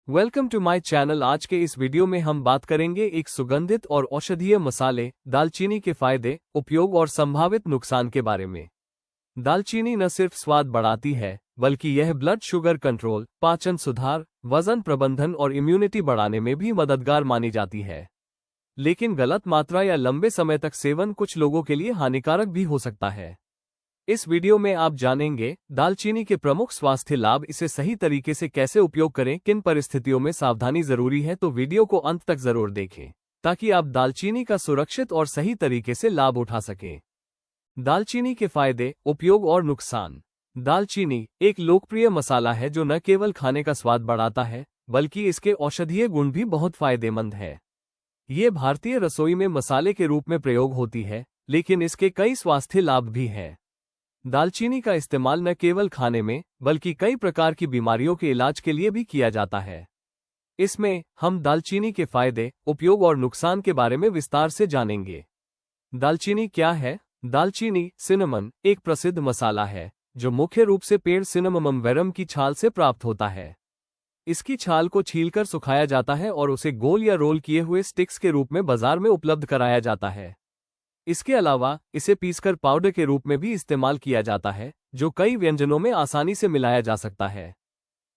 Welcome to my channel. आज के इस वीडियो में हम बात करेंगे एक सुगंधित और औषधीय मसाले दालचीनी के फायदे, उपयोग और संभावित नुकसान के बारे में। दालचीनी न सिर्फ स्वाद बढ़ाती है, बल्कि यह ब्लड शुगर कंट्रोल, पाचन सुधार, वजन प्रबंधन और इम्यूनिटी बढ़ाने में भी मददगार मानी जाती है। लेकिन गलत मात्रा या लंबे समय तक सेवन कुछ लोगों के लिए हानिकारक भी हो सकता है। इस वीडियो में आप जानेंगे दालचीनी के प्रमुख स्वास्थ्य लाभ, इसे सही तरीके से कैसे उपयोग करें, किन परिस्थितियों में सावधानी जरूरी है। तो वीडियो को अंत तक जरूर देखें ताकि आप दालचीनी का सुरक्षित और सही तरीके से लाभ उठा सकें। दालचीनी के फायदे, उपयोग और नुकसान। दालचीनी एक लोकप्रिय मसाला है जो न केवल खाने का स्वाद बढ़ाता है, बल्कि इसके औषधीय गुण भी बहुत फायदेमंद है। ये भारतीय रसोई में मसाले के रूप में प्रयोग होती है, लेकिन इसके कई स्वास्थ्य लाभ भी हैं। दालचीनी का इस्तेमाल न केवल खाने में, बल्कि कई प्रकार की बीमारियों के इलाज के लिए भी किया जाता है। इसमें हम दालचीनी के फायदे, उपयोग और नुकसान के बारे में विस्तार से जानेंगे। दालचीनी क्या है? दालचीनी सिनेमन एक प्रसिद्ध मसाला है जो मुख्य रूप से पेड़ सिनेमम वेरम की छाल से प्राप्त होता है। इसकी छाल को छीलकर सुखाया जाता है और उसे गोल या रोल किए हुए स्टिक्स के रूप में बाजार में उपलब्ध कराया जाता है। इसके अलावा इसे पीसकर पाउडर के रूप में भी इस्तेमाल किया जाता है, जो कई व्यंजनों में आसानी से मिलाया जा सकता है।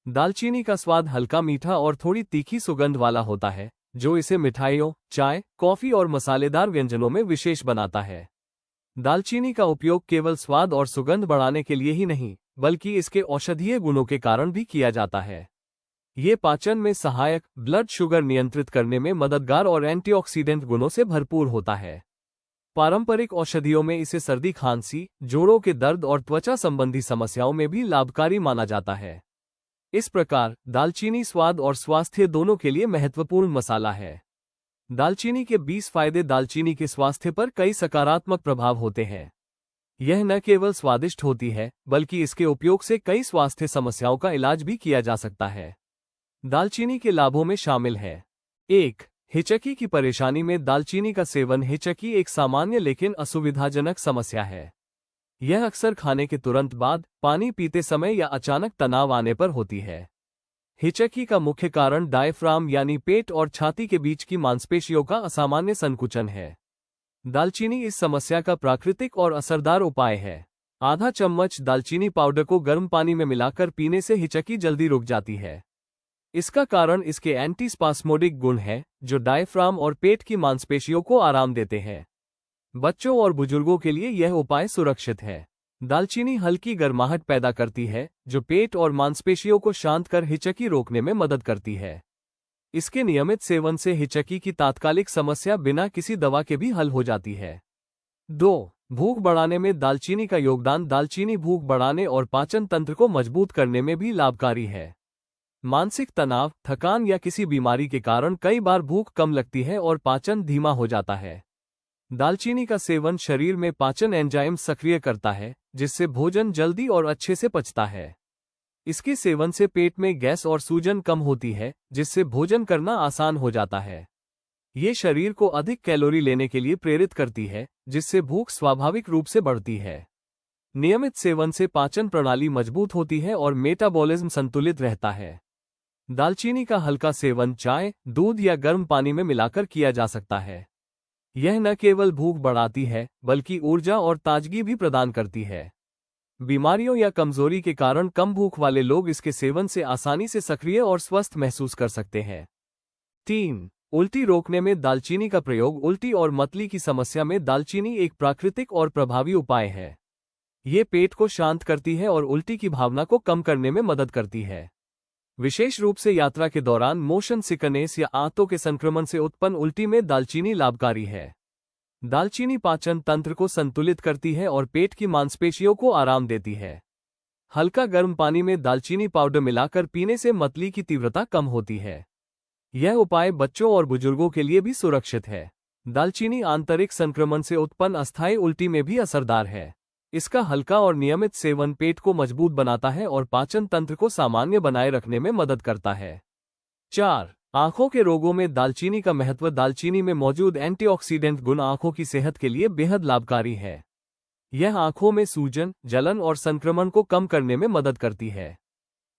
दालचीनी का स्वाद हल्का मीठा और थोड़ी तीखी सुगंध वाला होता है, जो इसे मिठाइयों, चाय, कॉफी और मसालेदार व्यंजनों में विशेष बनाता है। दालचीनी का उपयोग केवल स्वाद और सुगंध बढ़ाने के लिए ही नहीं, बल्कि इसके औषधीय गुणों के कारण भी किया जाता है। ये पाचन में सहायक, ब्लड शुगर नियंत्रित करने में मददगार और एंटीऑक्सीडेंट गुणों से भरपूर होता है। पारंपरिक औषधियों में इसे सर्दी, खांसी, जोड़ों के दर्द और त्वचा संबंधी समस्याओं में भी लाभकारी माना जाता है। इस प्रकार दालचीनी स्वाद और स्वास्थ्य दोनों के लिए महत्वपूर्ण मसाला है। दालचीनी के 20 फायदे। दालचीनी के स्वास्थ्य पर कई सकारात्मक प्रभाव होते हैं। यह न केवल स्वादिष्ट होती है, बल्कि इसके उपयोग से कई स्वास्थ्य समस्याओं का इलाज भी किया जा सकता है। दालचीनी के लाभों में शामिल है: 1. हिचकी की परेशानी में दालचीनी का सेवन। हिचकी एक सामान्य लेकिन असुविधाजनक समस्या है। यह अक्सर खाने के तुरंत बाद, पानी पीते समय या अचानक तनाव आने पर होती है। हिचकी का मुख्य कारण डायफ्राम यानी पेट और छाती के बीच की मांसपेशियों का असामान्य संकुचन है। दालचीनी इस समस्या का प्राकृतिक और असरदार उपाय है। आधा चम्मच दालचीनी पाउडर को गर्म पानी में मिलाकर पीने से हिचकी जल्दी रुक जाती है। इसका कारण इसके एंटीस्पास्मोडिक गुण है, जो डायफ्राम और पेट की मांसपेशियों को आराम देते हैं। बच्चों और बुजुर्गों के लिए यह उपाय सुरक्षित है। दालचीनी हल्की गर्माहट पैदा करती है, जो पेट और मांसपेशियों को शांत कर हिचकी रोकने में मदद करती है। इसके नियमित सेवन से हिचकी की तात्कालिक समस्या बिना किसी दवा के भी हल हो जाती है। 2. भूख बढ़ाने में दालचीनी का योगदान। दालचीनी भूख बढ़ाने और पाचन तंत्र को मजबूत करने में भी लाभकारी है। मानसिक तनाव, थकान या किसी बीमारी के कारण कई बार भूख कम लगती है और पाचन धीमा हो जाता है। दालचीनी का सेवन शरीर में पाचन एंजाइम सक्रिय करता है, जिससे भोजन जल्दी और अच्छे से पचता है। इसके सेवन से पेट में गैस और सूजन कम होती है, जिससे भोजन करना आसान हो जाता है। ये शरीर को अधिक कैलोरी लेने के लिए प्रेरित करती है, जिससे भूख स्वाभाविक रूप से बढ़ती है। नियमित सेवन से पाचन प्रणाली मजबूत होती है और मेटाबॉलिज्म संतुलित रहता है। दालचीनी का हल्का सेवन चाय, दूध या गर्म पानी में मिलाकर किया जा सकता है। यह न केवल भूख बढ़ाती है, बल्कि ऊर्जा और ताजगी भी प्रदान करती है। बीमारियों या कमजोरी के कारण कम भूख वाले लोग इसके सेवन से आसानी से सक्रिय और स्वस्थ महसूस कर सकते हैं। 3. उल्टी रोकने में दालचीनी का प्रयोग। उल्टी और मतली की समस्या में दालचीनी एक प्राकृतिक और प्रभावी उपाय है। ये पेट को शांत करती है और उल्टी की भावना को कम करने में मदद करती है। विशेष रूप से यात्रा के दौरान मोशन सिकनेस या आंतों के संक्रमण से उत्पन्न उल्टी में दालचीनी लाभकारी है। दालचीनी पाचन तंत्र को संतुलित करती है और पेट की मांसपेशियों को आराम देती है। हल्का गर्म पानी में दालचीनी पाउडर मिलाकर पीने से मतली की तीव्रता कम होती है। यह उपाय बच्चों और बुजुर्गों के लिए भी सुरक्षित है। दालचीनी आंतरिक संक्रमण से उत्पन्न अस्थायी उल्टी में भी असरदार है। इसका हल्का और नियमित सेवन पेट को मजबूत बनाता है और पाचन तंत्र को सामान्य बनाए रखने में मदद करता है। 4. आंखों के रोगों में दालचीनी का महत्व। दालचीनी में मौजूद एंटीऑक्सीडेंट गुण आंखों की सेहत के लिए बेहद लाभकारी है। यह आंखों में सूजन, जलन और संक्रमण को कम करने में मदद करती है।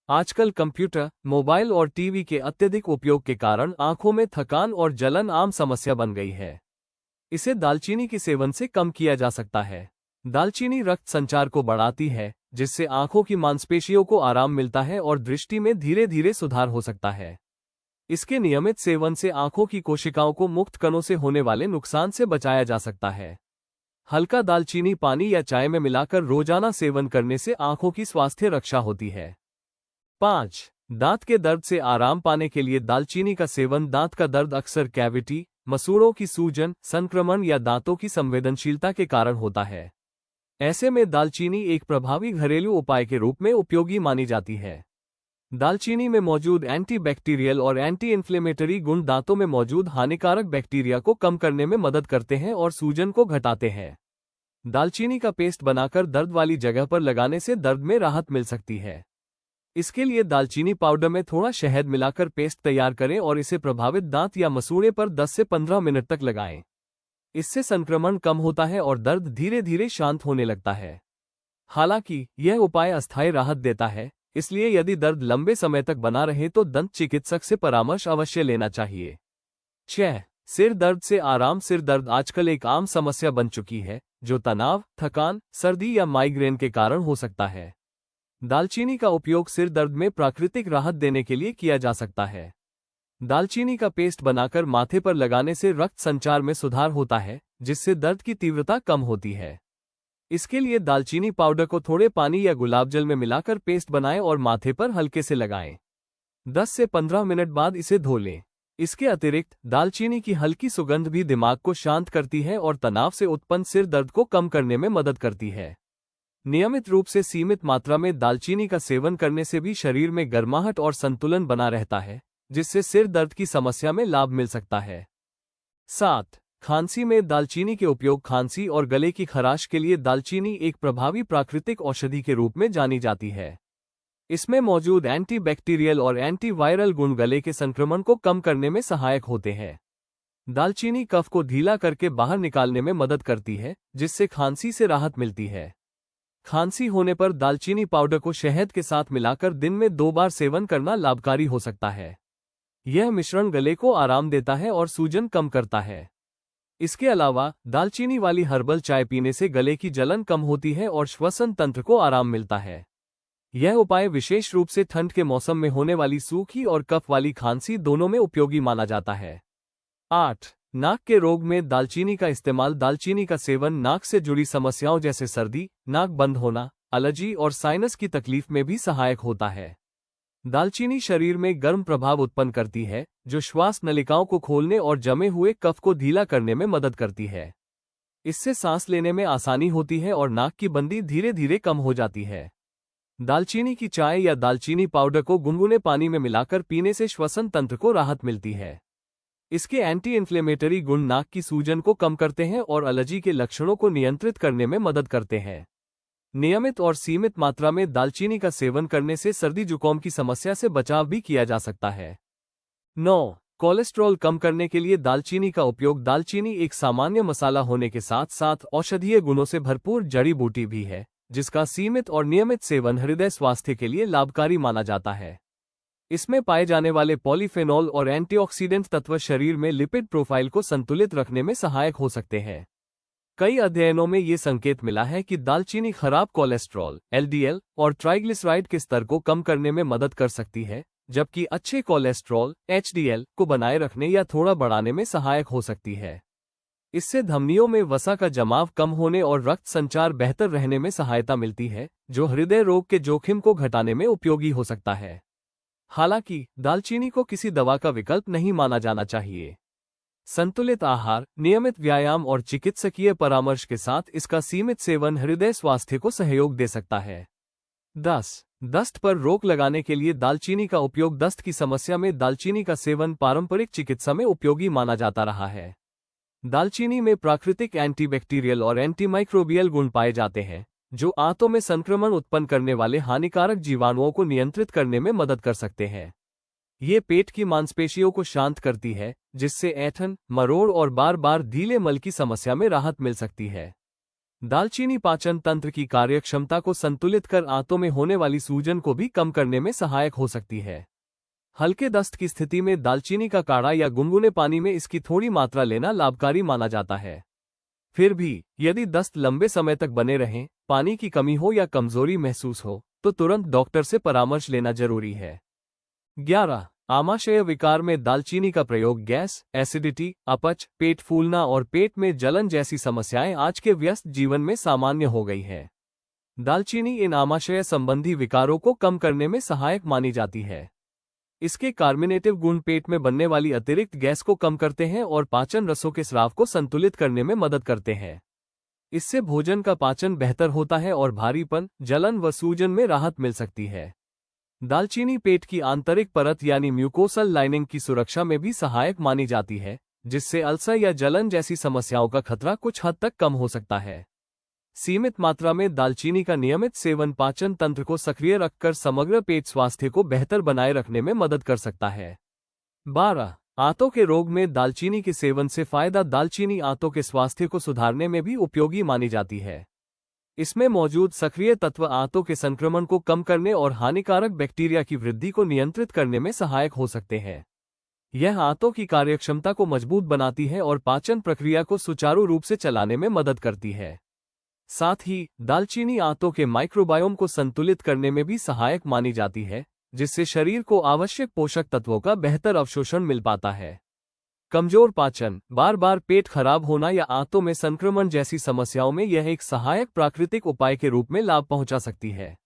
आजकल कंप्यूटर, मोबाइल और टीवी के अत्यधिक उपयोग के कारण आंखों में थकान और जलन आम समस्या बन गई है। इसे दालचीनी के सेवन से कम किया जा सकता है। दालचीनी रक्त संचार को बढ़ाती है, जिससे आंखों की मांसपेशियों को आराम मिलता है और दृष्टि में धीरे धीरे सुधार हो सकता है। इसके नियमित सेवन से आंखों की कोशिकाओं को मुक्त कणों से होने वाले नुकसान से बचाया जा सकता है। हल्का दालचीनी पानी या चाय में मिलाकर रोजाना सेवन करने से आंखों की स्वास्थ्य रक्षा होती है। 5. दांत के दर्द से आराम पाने के लिए दालचीनी का सेवन। दांत का दर्द अक्सर कैविटी, मसूड़ों की सूजन, संक्रमण या दांतों की संवेदनशीलता के कारण होता है। ऐसे में दालचीनी एक प्रभावी घरेलू उपाय के रूप में उपयोगी मानी जाती है। दालचीनी में मौजूद एंटीबैक्टीरियल और एंटी इन्फ्लेमेटरी गुण दांतों में मौजूद हानिकारक बैक्टीरिया को कम करने में मदद करते हैं और सूजन को घटाते हैं। दालचीनी का पेस्ट बनाकर दर्द वाली जगह पर लगाने से दर्द में राहत मिल सकती है। इसके लिए दालचीनी पाउडर में थोड़ा शहद मिलाकर पेस्ट तैयार करें और इसे प्रभावित दांत या मसूड़े पर 10 से 15 मिनट तक लगाएं। इससे संक्रमण कम होता है और दर्द धीरे धीरे शांत होने लगता है। हालांकि यह उपाय अस्थायी राहत देता है, इसलिए यदि दर्द लंबे समय तक बना रहे तो दंत चिकित्सक से परामर्श अवश्य लेना चाहिए। 6. सिर दर्द से आराम। सिर दर्द आजकल एक आम समस्या बन चुकी है, जो तनाव, थकान, सर्दी या माइग्रेन के कारण हो सकता है। दालचीनी का उपयोग सिर दर्द में प्राकृतिक राहत देने के लिए किया जा सकता है। दालचीनी का पेस्ट बनाकर माथे पर लगाने से रक्त संचार में सुधार होता है, जिससे दर्द की तीव्रता कम होती है। इसके लिए दालचीनी पाउडर को थोड़े पानी या गुलाब जल में मिलाकर पेस्ट बनाएं और माथे पर हल्के से लगाएं। 10 से 15 मिनट बाद इसे धो लें। इसके अतिरिक्त दालचीनी की हल्की सुगंध भी दिमाग को शांत करती है और तनाव से उत्पन्न सिर दर्द को कम करने में मदद करती है। नियमित रूप से सीमित मात्रा में दालचीनी का सेवन करने से भी शरीर में गर्माहट और संतुलन बना रहता है, जिससे सिर दर्द की समस्या में लाभ मिल सकता है। 7. खांसी में दालचीनी के उपयोग। खांसी और गले की खराश के लिए दालचीनी एक प्रभावी प्राकृतिक औषधि के रूप में जानी जाती है। इसमें मौजूद एंटीबैक्टीरियल और एंटीवायरल गुण गले के संक्रमण को कम करने में सहायक होते हैं। दालचीनी कफ को ढीला करके बाहर निकालने में मदद करती है, जिससे खांसी से राहत मिलती है। खांसी होने पर दालचीनी पाउडर को शहद के साथ मिलाकर दिन में 2 बार सेवन करना लाभकारी हो सकता है। यह मिश्रण गले को आराम देता है और सूजन कम करता है। इसके अलावा दालचीनी वाली हर्बल चाय पीने से गले की जलन कम होती है और श्वसन तंत्र को आराम मिलता है। यह उपाय विशेष रूप से ठंड के मौसम में होने वाली सूखी और कफ वाली खांसी दोनों में उपयोगी माना जाता है। 8. नाक के रोग में दालचीनी का इस्तेमाल। दालचीनी का सेवन नाक से जुड़ी समस्याओं जैसे सर्दी, नाक बंद होना, एलर्जी और साइनस की तकलीफ में भी सहायक होता है। दालचीनी शरीर में गर्म प्रभाव उत्पन्न करती है, जो श्वास नलिकाओं को खोलने और जमे हुए कफ को ढीला करने में मदद करती है। इससे सांस लेने में आसानी होती है और नाक की बंदी धीरे धीरे कम हो जाती है। दालचीनी की चाय या दालचीनी पाउडर को गुनगुने पानी में मिलाकर पीने से श्वसन तंत्र को राहत मिलती है। इसके एंटी इन्फ्लेमेटरी गुण नाक की सूजन को कम करते हैं और एलर्जी के लक्षणों को नियंत्रित करने में मदद करते हैं। नियमित और सीमित मात्रा में दालचीनी का सेवन करने से सर्दी जुकाम की समस्या से बचाव भी किया जा सकता है। 9. कोलेस्ट्रॉल कम करने के लिए दालचीनी का उपयोग। दालचीनी एक सामान्य मसाला होने के साथ साथ औषधीय गुणों से भरपूर जड़ी बूटी भी है, जिसका सीमित और नियमित सेवन हृदय स्वास्थ्य के लिए लाभकारी माना जाता है। इसमें पाए जाने वाले पॉलीफेनॉल और एंटीऑक्सीडेंट तत्व शरीर में लिपिड प्रोफाइल को संतुलित रखने में सहायक हो सकते हैं। कई अध्ययनों में ये संकेत मिला है कि दालचीनी खराब कोलेस्ट्रॉल (LDL) और ट्राइग्लिसराइड के स्तर को कम करने में मदद कर सकती है, जबकि अच्छे कोलेस्ट्रॉल (HDL) को बनाए रखने या थोड़ा बढ़ाने में सहायक हो सकती है। इससे धमनियों में वसा का जमाव कम होने और रक्त संचार बेहतर रहने में सहायता मिलती है, जो हृदय रोग के जोखिम को घटाने में उपयोगी हो सकता है। हालांकि दालचीनी को किसी दवा का विकल्प नहीं माना जाना चाहिए। संतुलित आहार, नियमित व्यायाम और चिकित्सकीय परामर्श के साथ इसका सीमित सेवन हृदय स्वास्थ्य को सहयोग दे सकता है। 10. दस्त पर रोक लगाने के लिए दालचीनी का उपयोग। दस्त की समस्या में दालचीनी का सेवन पारंपरिक चिकित्सा में उपयोगी माना जाता रहा है। दालचीनी में प्राकृतिक एंटीबैक्टीरियल और एंटीमाइक्रोबियल गुण पाए जाते हैं, जो आंतों में संक्रमण उत्पन्न करने वाले हानिकारक जीवाणुओं को नियंत्रित करने में मदद कर सकते हैं। ये पेट की मांसपेशियों को शांत करती है, जिससे ऐंठन, मरोड़ और बार बार ढीले मल की समस्या में राहत मिल सकती है। दालचीनी पाचन तंत्र की कार्यक्षमता को संतुलित कर आंतों में होने वाली सूजन को भी कम करने में सहायक हो सकती है। हल्के दस्त की स्थिति में दालचीनी का काढ़ा या गुनगुने पानी में इसकी थोड़ी मात्रा लेना लाभकारी माना जाता है। फिर भी यदि दस्त लंबे समय तक बने रहें, पानी की कमी हो या कमजोरी महसूस हो, तो तुरंत डॉक्टर से परामर्श लेना जरूरी है। 11. आमाशय विकार में दालचीनी का प्रयोग गैस, एसिडिटी, अपच, पेट फूलना और पेट में जलन जैसी समस्याएं आज के व्यस्त जीवन में सामान्य हो गई है। दालचीनी इन आमाशय संबंधी विकारों को कम करने में सहायक मानी जाती है। इसके कार्मिनेटिव गुण पेट में बनने वाली अतिरिक्त गैस को कम करते हैं और पाचन रसों के स्राव को संतुलित करने में मदद करते हैं। इससे भोजन का पाचन बेहतर होता है और भारीपन, जलन व सूजन में राहत मिल सकती है। दालचीनी पेट की आंतरिक परत यानी म्यूकोसल लाइनिंग की सुरक्षा में भी सहायक मानी जाती है, जिससे अल्सर या जलन जैसी समस्याओं का खतरा कुछ हद तक कम हो सकता है। सीमित मात्रा में दालचीनी का नियमित सेवन पाचन तंत्र को सक्रिय रखकर समग्र पेट स्वास्थ्य को बेहतर बनाए रखने में मदद कर सकता है। 12. आंतों के रोग में दालचीनी के सेवन से फायदा। दालचीनी आंतों के स्वास्थ्य को सुधारने में भी उपयोगी मानी जाती है। इसमें मौजूद सक्रिय तत्व आंतों के संक्रमण को कम करने और हानिकारक बैक्टीरिया की वृद्धि को नियंत्रित करने में सहायक हो सकते हैं। यह आंतों की कार्यक्षमता को मजबूत बनाती है और पाचन प्रक्रिया को सुचारू रूप से चलाने में मदद करती है। साथ ही दालचीनी आंतों के माइक्रोबायोम को संतुलित करने में भी सहायक मानी जाती है, जिससे शरीर को आवश्यक पोषक तत्वों का बेहतर अवशोषण मिल पाता है। कमजोर पाचन, बार बार पेट खराब होना या आंतों में संक्रमण जैसी समस्याओं में यह एक सहायक प्राकृतिक उपाय के रूप में लाभ पहुंचा सकती है।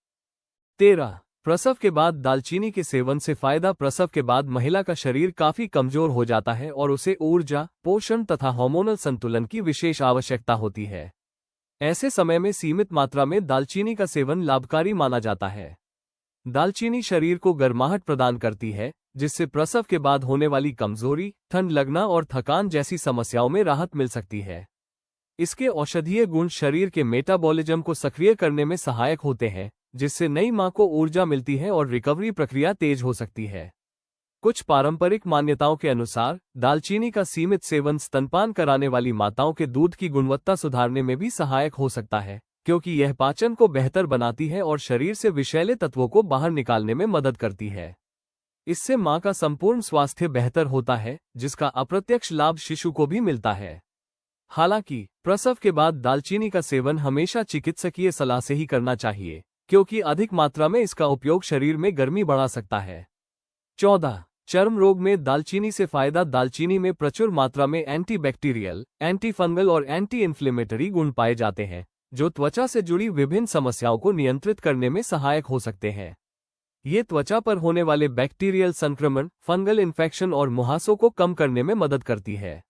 13. प्रसव के बाद दालचीनी के सेवन से फायदा। प्रसव के बाद महिला का शरीर काफी कमजोर हो जाता है और उसे ऊर्जा, पोषण तथा हार्मोनल संतुलन की विशेष आवश्यकता होती है। ऐसे समय में सीमित मात्रा में दालचीनी का सेवन लाभकारी माना जाता है। दालचीनी शरीर को गर्माहट प्रदान करती है, जिससे प्रसव के बाद होने वाली कमजोरी, ठंड लगना और थकान जैसी समस्याओं में राहत मिल सकती है। इसके औषधीय गुण शरीर के मेटाबॉलिज्म को सक्रिय करने में सहायक होते हैं, जिससे नई मां को ऊर्जा मिलती है और रिकवरी प्रक्रिया तेज हो सकती है। कुछ पारंपरिक मान्यताओं के अनुसार दालचीनी का सीमित सेवन स्तनपान कराने वाली माताओं के दूध की गुणवत्ता सुधारने में भी सहायक हो सकता है, क्योंकि यह पाचन को बेहतर बनाती है और शरीर से विषैले तत्वों को बाहर निकालने में मदद करती है। इससे मां का संपूर्ण स्वास्थ्य बेहतर होता है, जिसका अप्रत्यक्ष लाभ शिशु को भी मिलता है। हालांकि प्रसव के बाद दालचीनी का सेवन हमेशा चिकित्सकीय सलाह से ही करना चाहिए, क्योंकि अधिक मात्रा में इसका उपयोग शरीर में गर्मी बढ़ा सकता है। 14. चर्म रोग में दालचीनी से फायदा। दालचीनी में प्रचुर मात्रा में एंटीबैक्टीरियल, एंटी फंगल और एंटी इन्फ्लेमेटरी गुण पाए जाते हैं, जो त्वचा से जुड़ी विभिन्न समस्याओं को नियंत्रित करने में सहायक हो सकते हैं। ये त्वचा पर होने वाले बैक्टीरियल संक्रमण, फंगल इन्फेक्शन और मुहासों को कम करने में मदद करती है।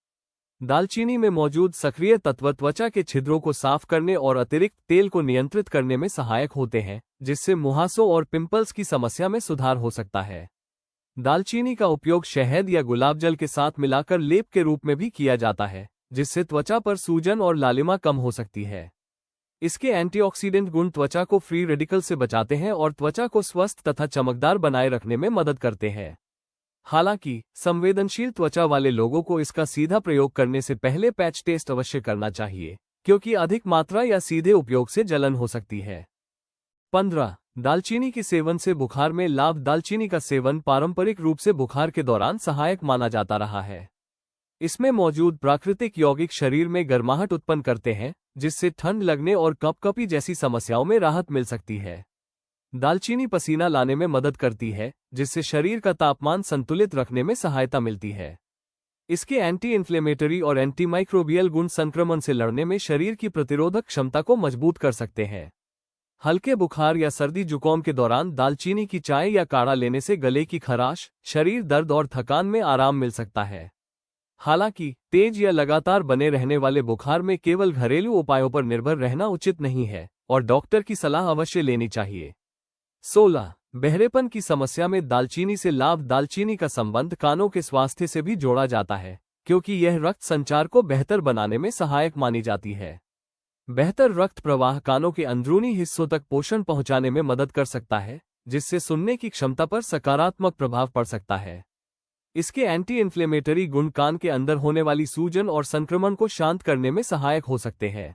दालचीनी में मौजूद सक्रिय तत्व त्वचा के छिद्रों को साफ करने और अतिरिक्त तेल को नियंत्रित करने में सहायक होते हैं, जिससे मुहासों और पिंपल्स की समस्या में सुधार हो सकता है। दालचीनी का उपयोग शहद या गुलाब जल के साथ मिलाकर लेप के रूप में भी किया जाता है, जिससे त्वचा पर सूजन और लालिमा कम हो सकती है। इसके एंटीऑक्सीडेंट गुण त्वचा को फ्री रेडिकल से बचाते हैं और त्वचा को स्वस्थ तथा चमकदार बनाए रखने में मदद करते हैं। हालांकि संवेदनशील त्वचा वाले लोगों को इसका सीधा प्रयोग करने से पहले पैच टेस्ट अवश्य करना चाहिए, क्योंकि अधिक मात्रा या सीधे उपयोग से जलन हो सकती है। 15. दालचीनी के सेवन से बुखार में लाभ। दालचीनी का सेवन पारंपरिक रूप से बुखार के दौरान सहायक माना जाता रहा है। इसमें मौजूद प्राकृतिक यौगिक शरीर में गर्माहट उत्पन्न करते हैं, जिससे ठंड लगने और कपकपी जैसी समस्याओं में राहत मिल सकती है। दालचीनी पसीना लाने में मदद करती है, जिससे शरीर का तापमान संतुलित रखने में सहायता मिलती है। इसके एंटी इन्फ्लेमेटरी और एंटीमाइक्रोबियल गुण संक्रमण से लड़ने में शरीर की प्रतिरोधक क्षमता को मजबूत कर सकते हैं। हल्के बुखार या सर्दी जुकाम के दौरान दालचीनी की चाय या काढ़ा लेने से गले की खराश, शरीर दर्द और थकान में आराम मिल सकता है। हालांकि तेज या लगातार बने रहने वाले बुखार में केवल घरेलू उपायों पर निर्भर रहना उचित नहीं है और डॉक्टर की सलाह अवश्य लेनी चाहिए। 16. बहरेपन की समस्या में दालचीनी से लाभ। दालचीनी का संबंध कानों के स्वास्थ्य से भी जोड़ा जाता है, क्योंकि यह रक्त संचार को बेहतर बनाने में सहायक मानी जाती है। बेहतर रक्त प्रवाह कानों के अंदरूनी हिस्सों तक पोषण पहुंचाने में मदद कर सकता है, जिससे सुनने की क्षमता पर सकारात्मक प्रभाव पड़ सकता है। इसके एंटी इन्फ्लेमेटरी गुण कान के अंदर होने वाली सूजन और संक्रमण को शांत करने में सहायक हो सकते हैं।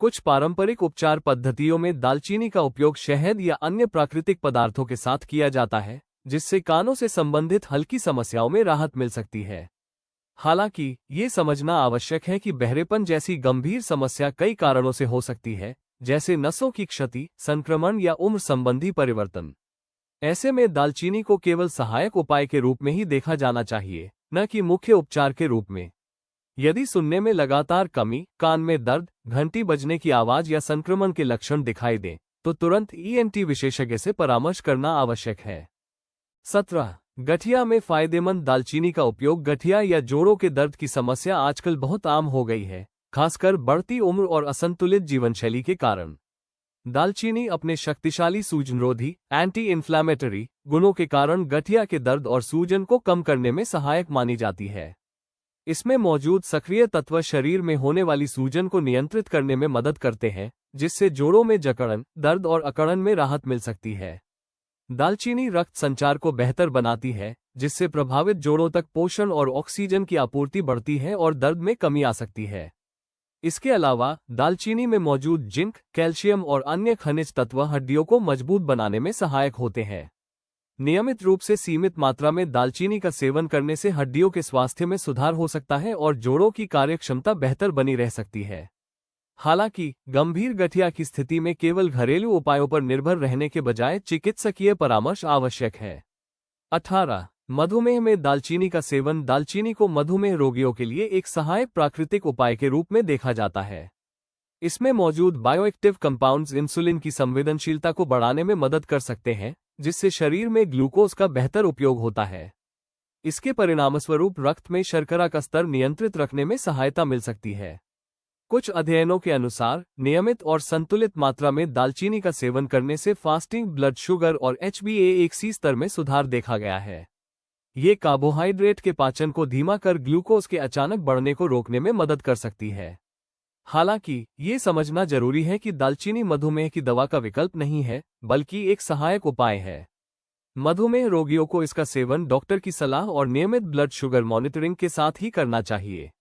कुछ पारंपरिक उपचार पद्धतियों में दालचीनी का उपयोग शहद या अन्य प्राकृतिक पदार्थों के साथ किया जाता है, जिससे कानों से संबंधित हल्की समस्याओं में राहत मिल सकती है। हालांकि ये समझना आवश्यक है कि बहरेपन जैसी गंभीर समस्या कई कारणों से हो सकती है, जैसे नसों की क्षति, संक्रमण या उम्र संबंधी परिवर्तन। ऐसे में दालचीनी को केवल सहायक उपाय के रूप में ही देखा जाना चाहिए, न कि मुख्य उपचार के रूप में। यदि सुनने में लगातार कमी, कान में दर्द, घंटी बजने की आवाज या संक्रमण के लक्षण दिखाई दें, तो तुरंत ईएनटी विशेषज्ञ से परामर्श करना आवश्यक है। 17. गठिया में फायदेमंद दालचीनी का उपयोग। गठिया या जोड़ों के दर्द की समस्या आजकल बहुत आम हो गई है, खासकर बढ़ती उम्र और असंतुलित जीवनशैली के कारण। दालचीनी अपने शक्तिशाली सूजनरोधी एंटी इन्फ्लेमेटरी गुणों के कारण गठिया के दर्द और सूजन को कम करने में सहायक मानी जाती है। इसमें मौजूद सक्रिय तत्व शरीर में होने वाली सूजन को नियंत्रित करने में मदद करते हैं, जिससे जोड़ों में जकड़न, दर्द और अकड़न में राहत मिल सकती है। दालचीनी रक्त संचार को बेहतर बनाती है, जिससे प्रभावित जोड़ों तक पोषण और ऑक्सीजन की आपूर्ति बढ़ती है और दर्द में कमी आ सकती है। इसके अलावा दालचीनी में मौजूद जिंक, कैल्शियम और अन्य खनिज तत्व हड्डियों को मजबूत बनाने में सहायक होते हैं। नियमित रूप से सीमित मात्रा में दालचीनी का सेवन करने से हड्डियों के स्वास्थ्य में सुधार हो सकता है और जोड़ों की कार्यक्षमता बेहतर बनी रह सकती है। हालांकि गंभीर गठिया की स्थिति में केवल घरेलू उपायों पर निर्भर रहने के बजाय चिकित्सकीय परामर्श आवश्यक है। 18. मधुमेह में दालचीनी का सेवन। दालचीनी को मधुमेह रोगियों के लिए एक सहायक प्राकृतिक उपाय के रूप में देखा जाता है। इसमें मौजूद बायोएक्टिव कंपाउंड्स इंसुलिन की संवेदनशीलता को बढ़ाने में मदद कर सकते हैं, जिससे शरीर में ग्लूकोज का बेहतर उपयोग होता है। इसके परिणामस्वरूप रक्त में शर्करा का स्तर नियंत्रित रखने में सहायता मिल सकती है। कुछ अध्ययनों के अनुसार नियमित और संतुलित मात्रा में दालचीनी का सेवन करने से फास्टिंग ब्लड शुगर और HbA1c स्तर में सुधार देखा गया है। ये कार्बोहाइड्रेट के पाचन को धीमा कर ग्लूकोज के अचानक बढ़ने को रोकने में मदद कर सकती है। हालांकि ये समझना जरूरी है कि दालचीनी मधुमेह की दवा का विकल्प नहीं है, बल्कि एक सहायक उपाय है। मधुमेह रोगियों को इसका सेवन डॉक्टर की सलाह और नियमित ब्लड शुगर मॉनिटरिंग के साथ ही करना चाहिए।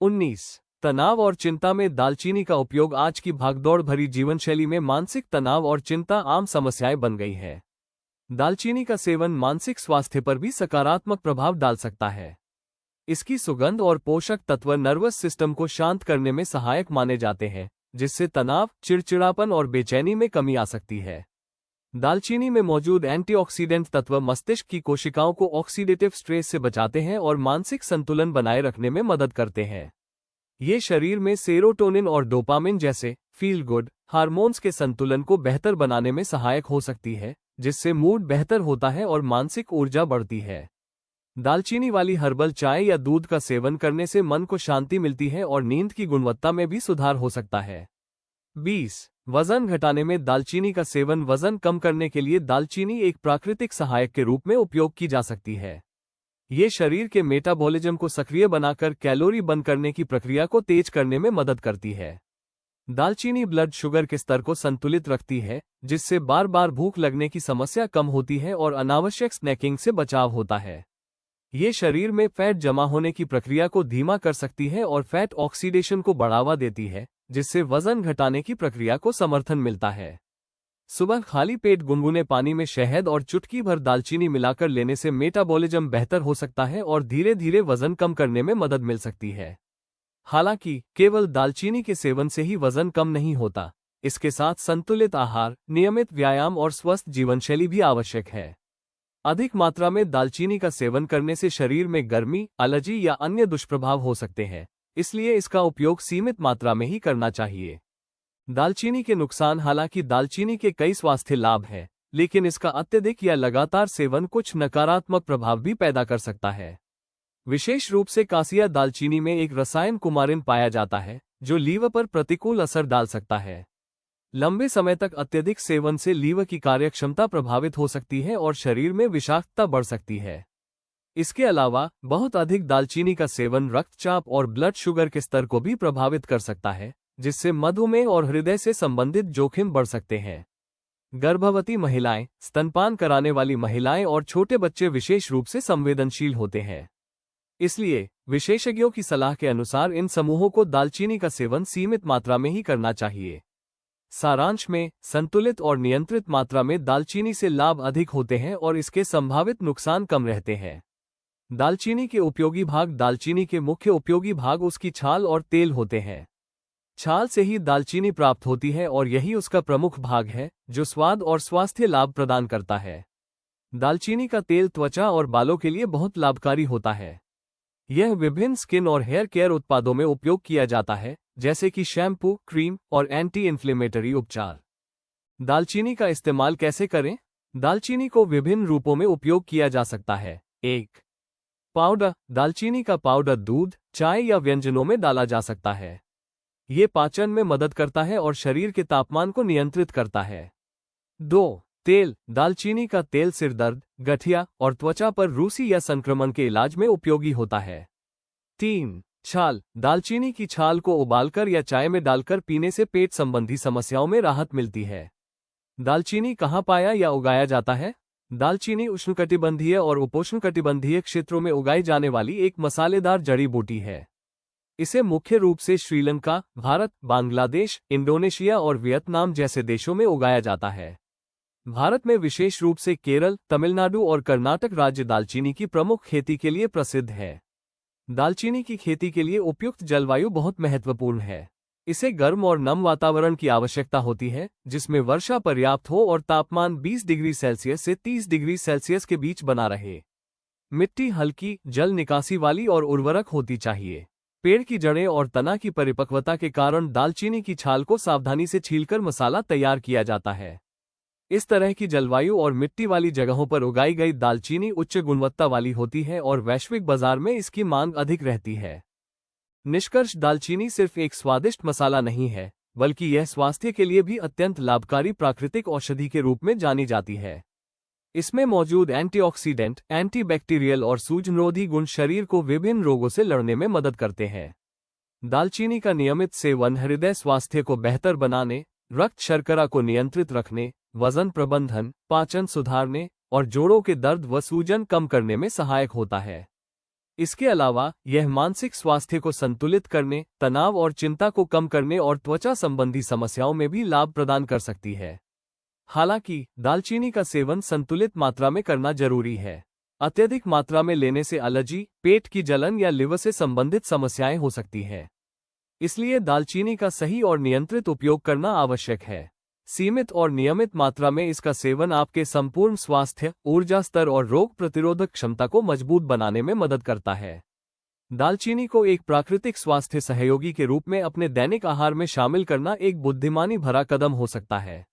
19. तनाव और चिंता में दालचीनी का उपयोग। आज की भागदौड़ भरी जीवनशैली में मानसिक तनाव और चिंता आम समस्याएं बन गई है। दालचीनी का सेवन मानसिक स्वास्थ्य पर भी सकारात्मक प्रभाव डाल सकता है। इसकी सुगंध और पोषक तत्व नर्वस सिस्टम को शांत करने में सहायक माने जाते हैं, जिससे तनाव, चिड़चिड़ापन और बेचैनी में कमी आ सकती है। दालचीनी में मौजूद एंटीऑक्सीडेंट तत्व मस्तिष्क की कोशिकाओं को ऑक्सीडेटिव स्ट्रेस से बचाते हैं और मानसिक संतुलन बनाए रखने में मदद करते हैं। ये शरीर में सेरोटोनिन और डोपामिन जैसे फील गुड हार्मोन्स के संतुलन को बेहतर बनाने में सहायक हो सकती है, जिससे मूड बेहतर होता है और मानसिक ऊर्जा बढ़ती है। दालचीनी वाली हर्बल चाय या दूध का सेवन करने से मन को शांति मिलती है और नींद की गुणवत्ता में भी सुधार हो सकता है। 20. वजन घटाने में दालचीनी का सेवन। वजन कम करने के लिए दालचीनी एक प्राकृतिक सहायक के रूप में उपयोग की जा सकती है। ये शरीर के मेटाबॉलिज्म को सक्रिय बनाकर कैलोरी बर्न करने की प्रक्रिया को तेज करने में मदद करती है। दालचीनी ब्लड शुगर के स्तर को संतुलित रखती है, जिससे बार बार भूख लगने की समस्या कम होती है और अनावश्यक स्नैकिंग से बचाव होता है। ये शरीर में फैट जमा होने की प्रक्रिया को धीमा कर सकती है और फैट ऑक्सीडेशन को बढ़ावा देती है, जिससे वजन घटाने की प्रक्रिया को समर्थन मिलता है। सुबह खाली पेट गुनगुने पानी में शहद और चुटकी भर दालचीनी मिलाकर लेने से मेटाबॉलिज्म बेहतर हो सकता है और धीरे धीरे वजन कम करने में मदद मिल सकती है। हालांकि केवल दालचीनी के सेवन से ही वजन कम नहीं होता, इसके साथ संतुलित आहार, नियमित व्यायाम और स्वस्थ जीवनशैली भी आवश्यक है। अधिक मात्रा में दालचीनी का सेवन करने से शरीर में गर्मी, एलर्जी या अन्य दुष्प्रभाव हो सकते हैं, इसलिए इसका उपयोग सीमित मात्रा में ही करना चाहिए। दालचीनी के नुकसान। हालांकि दालचीनी के कई स्वास्थ्य लाभ हैं, लेकिन इसका अत्यधिक या लगातार सेवन कुछ नकारात्मक प्रभाव भी पैदा कर सकता है। विशेष रूप से कासिया दालचीनी में एक रसायन कुमारिन पाया जाता है, जो लीवर पर प्रतिकूल असर डाल सकता है। लंबे समय तक अत्यधिक सेवन से लीवर की कार्यक्षमता प्रभावित हो सकती है और शरीर में विषाक्तता बढ़ सकती है। इसके अलावा बहुत अधिक दालचीनी का सेवन रक्तचाप और ब्लड शुगर के स्तर को भी प्रभावित कर सकता है, जिससे मधुमेह और हृदय से संबंधित जोखिम बढ़ सकते हैं। गर्भवती महिलाएं, स्तनपान कराने वाली महिलाएं और छोटे बच्चे विशेष रूप से संवेदनशील होते हैं। इसलिए विशेषज्ञों की सलाह के अनुसार इन समूहों को दालचीनी का सेवन सीमित मात्रा में ही करना चाहिए। सारांश में, संतुलित और नियंत्रित मात्रा में दालचीनी से लाभ अधिक होते हैं और इसके संभावित नुकसान कम रहते हैं। दालचीनी के उपयोगी भाग। दालचीनी के मुख्य उपयोगी भाग उसकी छाल और तेल होते हैं। छाल से ही दालचीनी प्राप्त होती है और यही उसका प्रमुख भाग है जो स्वाद और स्वास्थ्य लाभ प्रदान करता है। दालचीनी का तेल त्वचा और बालों के लिए बहुत लाभकारी होता है। यह विभिन्न स्किन और हेयर केयर उत्पादों में उपयोग किया जाता है, जैसे कि शैम्पू, क्रीम और एंटी इन्फ्लेमेटरी उपचार। दालचीनी का इस्तेमाल कैसे करें? दालचीनी को विभिन्न रूपों में उपयोग किया जा सकता है। 1. पाउडर। दालचीनी का पाउडर दूध, चाय या व्यंजनों में डाला जा सकता है। ये पाचन में मदद करता है और शरीर के तापमान को नियंत्रित करता है। 2. तेल। दालचीनी का तेल सिर दर्द, गठिया और त्वचा पर रूसी या संक्रमण के इलाज में उपयोगी होता है। 3. छाल। दालचीनी की छाल को उबालकर या चाय में डालकर पीने से पेट संबंधी समस्याओं में राहत मिलती है। दालचीनी कहाँ पाया या उगाया जाता है? दालचीनी उष्णकटिबंधीय और उपोष्णकटिबंधीय क्षेत्रों में उगाई जाने वाली एक मसालेदार जड़ी बूटी है। इसे मुख्य रूप से श्रीलंका, भारत, बांग्लादेश, इंडोनेशिया और वियतनाम जैसे देशों में उगाया जाता है। भारत में विशेष रूप से केरल, तमिलनाडु और कर्नाटक राज्य दालचीनी की प्रमुख खेती के लिए प्रसिद्ध है। दालचीनी की खेती के लिए उपयुक्त जलवायु बहुत महत्वपूर्ण है। इसे गर्म और नम वातावरण की आवश्यकता होती है, जिसमें वर्षा पर्याप्त हो और तापमान 20 डिग्री सेल्सियस से 30 डिग्री सेल्सियस के बीच बना रहे। मिट्टी हल्की, जल निकासी वाली और उर्वरक होती चाहिए। पेड़ की जड़ें और तना की परिपक्वता के कारण दालचीनी की छाल को सावधानी से छीलकर मसाला तैयार किया जाता है। इस तरह की जलवायु और मिट्टी वाली जगहों पर उगाई गई दालचीनी उच्च गुणवत्ता वाली होती है और वैश्विक बाजार में इसकी मांग अधिक रहती है। निष्कर्ष, दालचीनी सिर्फ एक स्वादिष्ट मसाला नहीं है, बल्कि यह स्वास्थ्य के लिए भी अत्यंत लाभकारी प्राकृतिक औषधि के रूप में जानी जाती है। इसमें मौजूद एंटीऑक्सीडेंट, एंटीबैक्टीरियल और सूजनरोधी गुण शरीर को विभिन्न रोगों से लड़ने में मदद करते हैं। दालचीनी का नियमित सेवन हृदय स्वास्थ्य को बेहतर बनाने, रक्त शर्करा को नियंत्रित रखने, वजन प्रबंधन, पाचन सुधारने और जोड़ों के दर्द व सूजन कम करने में सहायक होता है। इसके अलावा यह मानसिक स्वास्थ्य को संतुलित करने, तनाव और चिंता को कम करने और त्वचा संबंधी समस्याओं में भी लाभ प्रदान कर सकती है। हालांकि दालचीनी का सेवन संतुलित मात्रा में करना जरूरी है। अत्यधिक मात्रा में लेने से एलर्जी, पेट की जलन या लिवर से संबंधित समस्याएं हो सकती हैं। इसलिए दालचीनी का सही और नियंत्रित उपयोग करना आवश्यक है। सीमित और नियमित मात्रा में इसका सेवन आपके संपूर्ण स्वास्थ्य, ऊर्जा स्तर और रोग प्रतिरोधक क्षमता को मजबूत बनाने में मदद करता है। दालचीनी को एक प्राकृतिक स्वास्थ्य सहयोगी के रूप में अपने दैनिक आहार में शामिल करना एक बुद्धिमानी भरा कदम हो सकता है।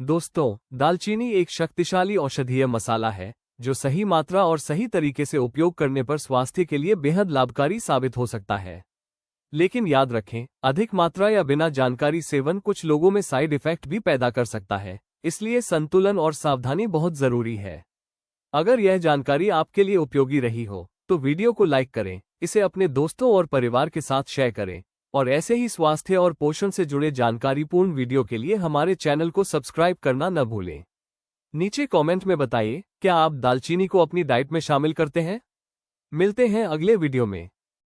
दोस्तों, दालचीनी एक शक्तिशाली औषधीय मसाला है जो सही मात्रा और सही तरीके से उपयोग करने पर स्वास्थ्य के लिए बेहद लाभकारी साबित हो सकता है। लेकिन याद रखें, अधिक मात्रा या बिना जानकारी सेवन कुछ लोगों में साइड इफेक्ट भी पैदा कर सकता है, इसलिए संतुलन और सावधानी बहुत जरूरी है। अगर यह जानकारी आपके लिए उपयोगी रही हो, तो वीडियो को लाइक करें, इसे अपने दोस्तों और परिवार के साथ शेयर करें, और ऐसे ही स्वास्थ्य और पोषण से जुड़े जानकारीपूर्ण वीडियो के लिए हमारे चैनल को सब्सक्राइब करना न भूलें। नीचे कमेंट में बताइए, क्या आप दालचीनी को अपनी डाइट में शामिल करते हैं? मिलते हैं अगले वीडियो में।